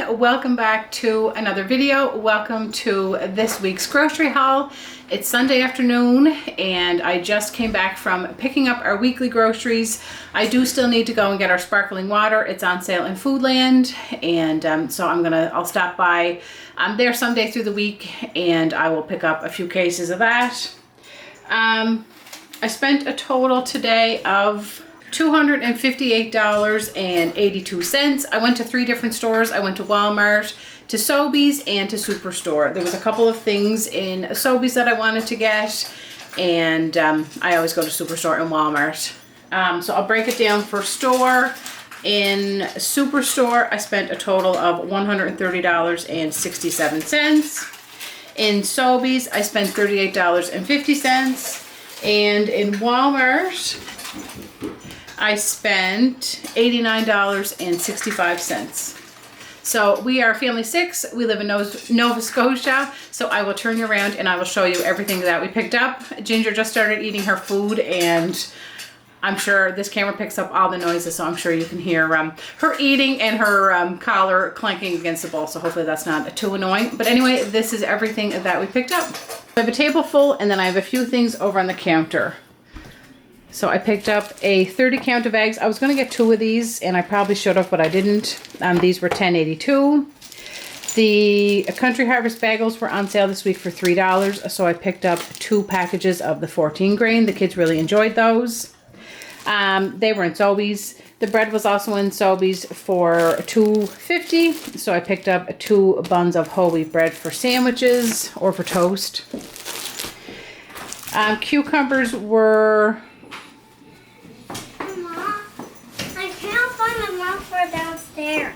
welcome back to another video. Welcome to this week's grocery haul. It's Sunday afternoon and I just came back from picking up our weekly groceries. I do still need to go and get our sparkling water. It's on sale in Foodland, and so I'll stop by there someday through the week and I will pick up a few cases of that. I spent a total today of $258.82. I went to 3 different stores. I went to Walmart, to Sobeys, and to Superstore. There was a couple of things in Sobeys that I wanted to get, and I always go to Superstore and Walmart. So I'll break it down for store. In Superstore, I spent a total of $130.67. In Sobeys, I spent $38.50. And in Walmart, I spent $89.65. So we are family 6. We live in Nova Scotia. So I will turn you around and I will show you everything that we picked up. Ginger just started eating her food, and I'm sure this camera picks up all the noises, so I'm sure you can hear her eating and her collar clanking against the bowl. So hopefully that's not too annoying. But anyway, this is everything that we picked up. I have a table full, and then I have a few things over on the counter. So I picked up a 30 count of eggs. I was going to get 2 of these, and I probably should have, but I didn't. These were $10.82. The Country Harvest bagels were on sale this week for $3, so I picked up 2 packages of the 14 grain. The kids really enjoyed those. They were in Sobeys. The bread was also in Sobeys for $2.50, so I picked up 2 buns of whole wheat bread for sandwiches or for toast. Cucumbers were... Mama, I can't find the mug for downstairs.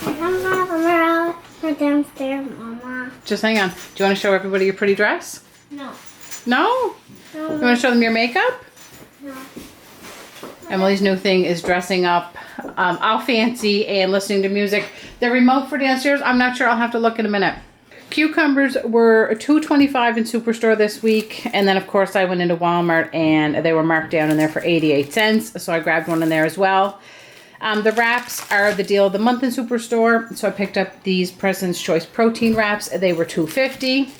I don't have a mug for downstairs, Mama. Just hang on. Do you want to show everybody your pretty dress? No. No? You want to show them your makeup? No. Emily's new thing is dressing up all fancy and listening to music. The remote for downstairs, I'm not sure. I'll have to look in a minute. Cucumbers were $2.25 in Superstore this week. And then, of course, I went into Walmart and they were marked down in there for 88 cents. So I grabbed one in there as well. The wraps are the deal of the month in Superstore. So I picked up these President's Choice protein wraps. They were $2.50.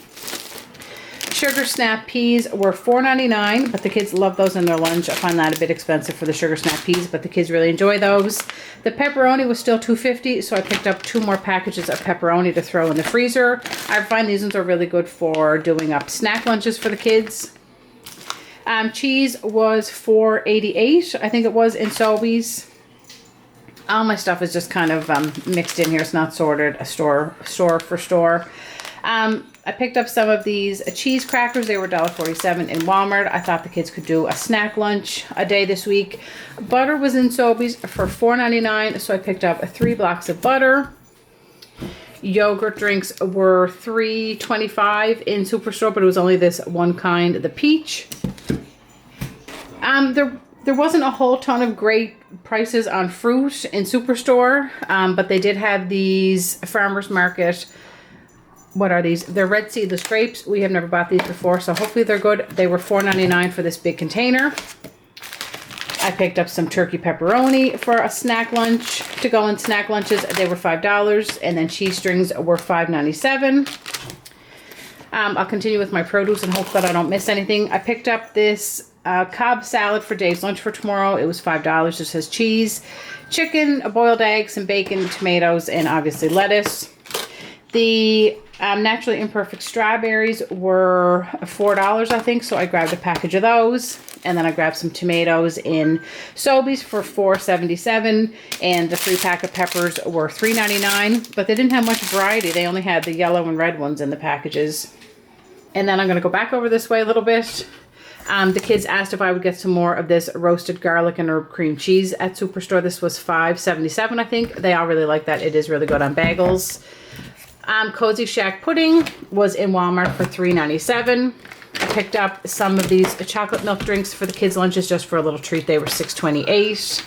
Sugar Snap peas were $4.99, but the kids love those in their lunch. I find that a bit expensive for the Sugar Snap peas, but the kids really enjoy those. The pepperoni was still $2.50, so I picked up 2 more packages of pepperoni to throw in the freezer. I find these ones are really good for doing up snack lunches for the kids. Cheese was $4.88, I think it was, in Sobeys. All my stuff is just kind of mixed in here. It's not sorted store for store. I picked up some of these cheese crackers. They were $1.47 in Walmart. I thought the kids could do a snack lunch a day this week. Butter was in Sobeys for $4.99, so I picked up 3 blocks of butter. Yogurt drinks were $3.25 in Superstore, but it was only this one kind, the peach. There wasn't a whole ton of great prices on fruit in Superstore, but they did have these farmers market. What are these? They're red seedless grapes. We have never bought these before, so hopefully they're good. They were $4.99 for this big container. I picked up some turkey pepperoni for a snack lunch to go in snack lunches. They were $5, and then cheese strings were $5.97. I'll continue with my produce and hope that I don't miss anything. I picked up this Cobb salad for Dave's lunch for tomorrow. It was $5. It says cheese, chicken, a boiled egg, some bacon, tomatoes, and obviously lettuce. The naturally imperfect strawberries were $4, I think, so I grabbed a package of those. And then I grabbed some tomatoes in Sobeys for $4.77, and the 3-pack of peppers were $3.99, but they didn't have much variety. They only had the yellow and red ones in the packages. And then I'm going to go back over this way a little bit. The kids asked if I would get some more of this roasted garlic and herb cream cheese at Superstore. This was $5.77, I think. They all really like that. It is really good on bagels. Cozy Shack pudding was in Walmart for $3.97. I picked up some of these chocolate milk drinks for the kids' lunches just for a little treat. They were $6.28.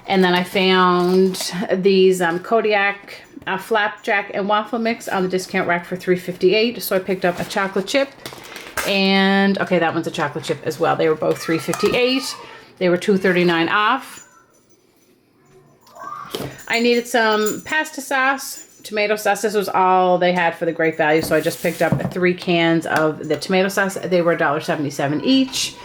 And then I found these Kodiak flapjack and waffle mix on the discount rack for $3.58. So I picked up a chocolate chip. And, okay, that one's a chocolate chip as well. They were both $3.58. They were $2.39 off. I needed some pasta sauce, tomato sauce. This was all they had for the great value, so I just picked up 3 cans of the tomato sauce. They were $1.77 each.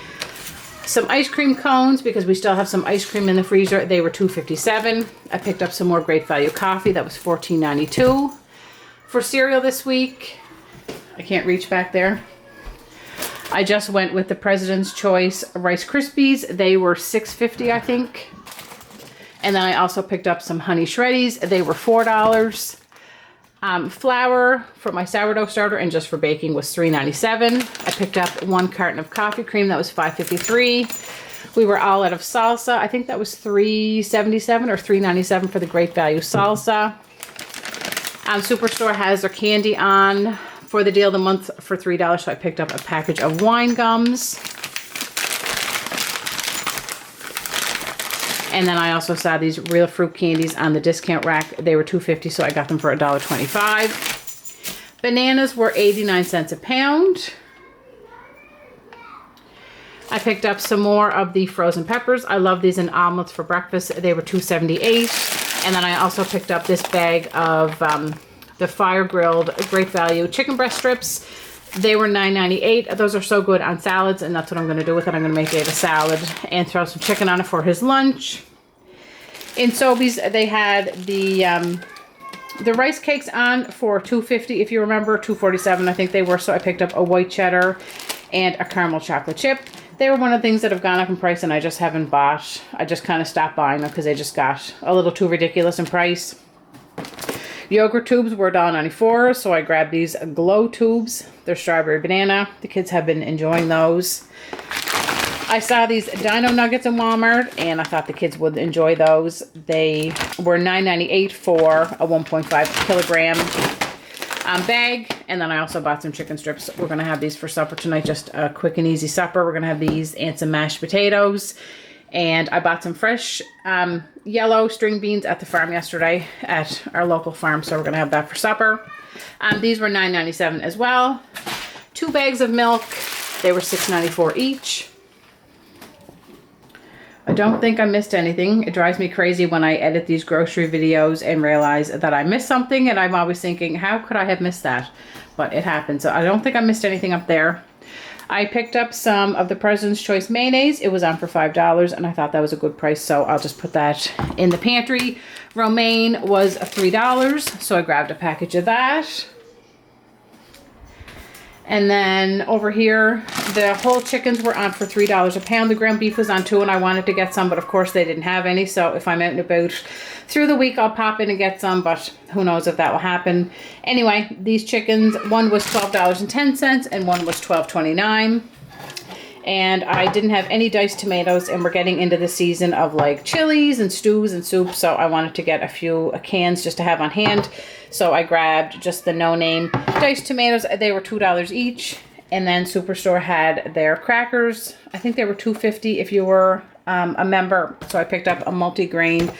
Some ice cream cones, because we still have some ice cream in the freezer. They were $2.57. I picked up some more great value coffee. That was $14.92. For cereal this week, I can't reach back there. I just went with the President's Choice Rice Krispies. They were $6.50, I think. And then I also picked up some Honey Shreddies. They were $4. Flour for my sourdough starter and just for baking was $3.97. I picked up 1 carton of coffee cream. That was $5.53. We were all out of salsa. I think that was $3.77 or $3.97 for the great value salsa. Superstore has their candy on for the deal of the month for $3, so I picked up a package of wine gums. And then I also saw these real fruit candies on the discount rack. They were $2.50, so I got them for $1.25. Bananas were 89 cents a pound. I picked up some more of the frozen peppers. I love these in omelets for breakfast. They were $2.78. And then I also picked up this bag of the fire grilled great value chicken breast strips. They were $9.98. Those are so good on salads, and that's what I'm going to do with it. I'm going to make Dave a salad and throw some chicken on it for his lunch. In Sobeys, they had the rice cakes on for $2.50. If you remember, $2.47 I think they were. So I picked up a white cheddar and a caramel chocolate chip. They were one of the things that have gone up in price, and I just haven't bought. I just kind of stopped buying them because they just got a little too ridiculous in price. Yogurt tubes were $1.94, so I grabbed these Glow tubes. They're strawberry banana. The kids have been enjoying those. I saw these Dino Nuggets in Walmart, and I thought the kids would enjoy those. They were $9.98 for a 1.5 kilogram bag, and then I also bought some chicken strips. We're going to have these for supper tonight, just a quick and easy supper. We're going to have these and some mashed potatoes. And I bought some fresh yellow string beans at the farm yesterday at our local farm, so we're going to have that for supper. These were $9.97 as well. 2 bags of milk. They were $6.94 each. I don't think I missed anything. It drives me crazy when I edit these grocery videos and realize that I missed something, and I'm always thinking, how could I have missed that? But it happened, so I don't think I missed anything up there. I picked up some of the President's Choice mayonnaise. It was on for $5, and I thought that was a good price, so I'll just put that in the pantry. Romaine was $3, so I grabbed a package of that. And then over here, the whole chickens were on for $3 a pound. The ground beef was on too, and I wanted to get some, but of course they didn't have any. So if I'm out and about through the week, I'll pop in and get some, but who knows if that will happen. Anyway, these chickens, one was $12.10 and one was $12.29. And I didn't have any diced tomatoes, and we're getting into the season of like chilies and stews and soups, so I wanted to get a few cans just to have on hand. So I grabbed just the no-name diced tomatoes. They were $2 each. And then Superstore had their crackers. I think they were $2.50 if you were a member. So I picked up a multi-grain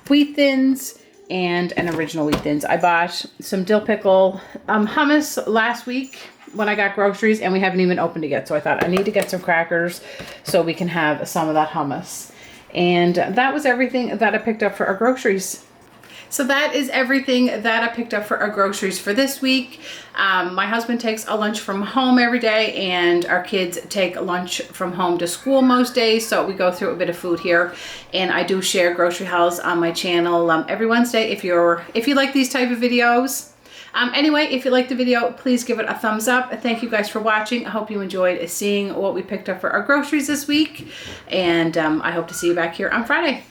wheat thins and an original wheat thins. I bought some dill pickle hummus last week when I got groceries, and we haven't even opened it yet. So I thought I need to get some crackers so we can have some of that hummus. And that was everything that I picked up for our groceries. So that is everything that I picked up for our groceries for this week. My husband takes a lunch from home every day, and our kids take lunch from home to school most days. So we go through a bit of food here, and I do share grocery hauls on my channel every Wednesday if you like these type of videos. Anyway, if you liked the video, please give it a thumbs up. Thank you guys for watching. I hope you enjoyed seeing what we picked up for our groceries this week, and I hope to see you back here on Friday.